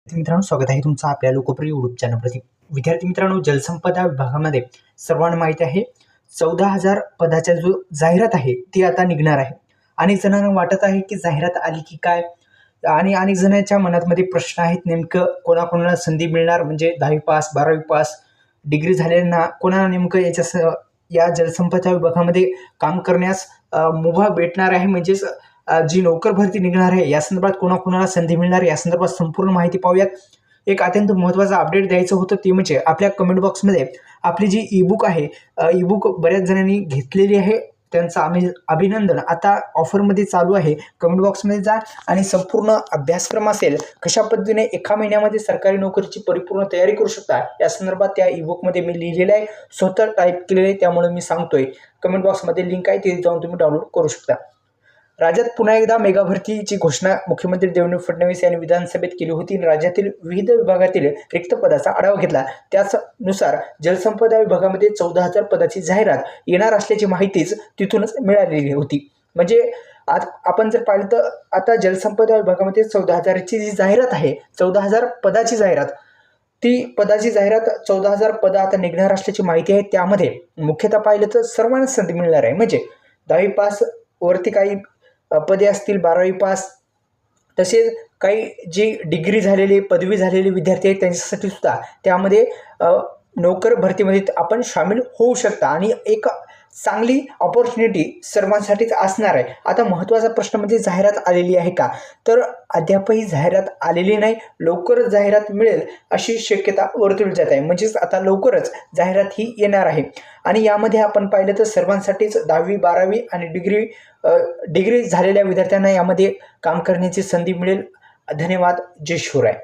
मित्रांनो, स्वागत आहे तुमचं आपल्या लोकप्रिय यूट्यूब चॅनलवरती. विद्यार्थी मित्रांनो, जलसंपदा विभागामध्ये सर्वांना माहिती आहे 14,000 पदाच्या जो जाहिरात आहे ती आता निघणार आहे. अनेक जणांना वाटत आहे की जाहिरात आली की काय, आणि अनेक जणांच्या मनामध्ये प्रश्न आहेत, नेमकं कोणाकोणाला संधी मिळणार, म्हणजे 10वी पास 12वी पास डिग्री झालेल्यांना कोणाला नेमकं या जलसंपदा विभागामध्ये काम करण्यास मुभा भेटणार आहे, म्हणजेच जी नोकर भरती निघणार आहे या संदर्भात कोणाकोणाला संधी मिळणार या संदर्भात संपूर्ण माहिती पाहूयात. एक अत्यंत महत्त्वाचं अपडेट द्यायचं होतं ते म्हणजे आपल्या कमेंट बॉक्समध्ये आपली जी ईबुक आहे, ईबुक बऱ्याच जणांनी घेतलेली आहे, त्यांचं आम्ही अभिनंदन. आता ऑफरमध्ये चालू आहे. कमेंट बॉक्समध्ये जा आणि संपूर्ण अभ्यासक्रम असेल, कशा पद्धतीने एका महिन्यामध्ये सरकारी नोकरीची परिपूर्ण तयारी करू शकता या संदर्भात त्या ईबुकमध्ये मी लिहिलेलं आहे, स्वतः टाईप केलेलं आहे, त्यामुळे मी सांगतोय. कमेंट बॉक्समध्ये लिंक आहे, तिथे जाऊन तुम्ही डाउनलोड करू शकता. राज्यात पुन्हा एकदा मेगा भरतीची घोषणा मुख्यमंत्री देवेंद्र फडणवीस यांनी विधानसभेत केली होती. राज्यातील विविध विभागातील रिक्त पदाचा आढावा घेतला. त्यानुसार जलसंपदा विभागामध्ये 14,000 पदाची जाहिरात येणार असल्याची माहितीच तिथूनच मिळालेली होती. म्हणजे आपण जर पाहिलं तर आता जलसंपदा विभागामध्ये 14,000ची जी जाहिरात आहे, 14,000 पदाची जाहिरात, ती पदाची जाहिरात 14,000 पदं आता निघणार असल्याची माहिती आहे. त्यामध्ये मुख्यतः पाहिलं तर सर्वांना संधी मिळणार आहे. म्हणजे 10वी पास वरती काही पदे असतील, 12वी पास, तसेच काही जी डिग्री झालेले पदवी झालेले विद्यार्थी आहेत त्यांच्यासाठी सुद्धा त्यामध्ये नोकर भरतीमध्ये आपण सामील होऊ शकता आणि एक चांगली ऑपॉर्च्युनिटी सर्वांसाठीच असणार आहे. आता महत्त्वाचा प्रश्न म्हणजे जाहिरात आलेली आहे का, तर अद्यापही जाहिरात आलेली नाही. लवकरच जाहिरात मिळेल अशी शक्यता वर्तवली जात आहे. म्हणजेच आता लवकरच जाहिरात ही येणार आहे. आणि यामध्ये आपण पाहिलं तर सर्वांसाठीच 10वी 12वी आणि डिग्री झालेल्या विद्यार्थ्यांना यामध्ये काम करण्याची संधी मिळेल. धन्यवाद. जय शिवराय.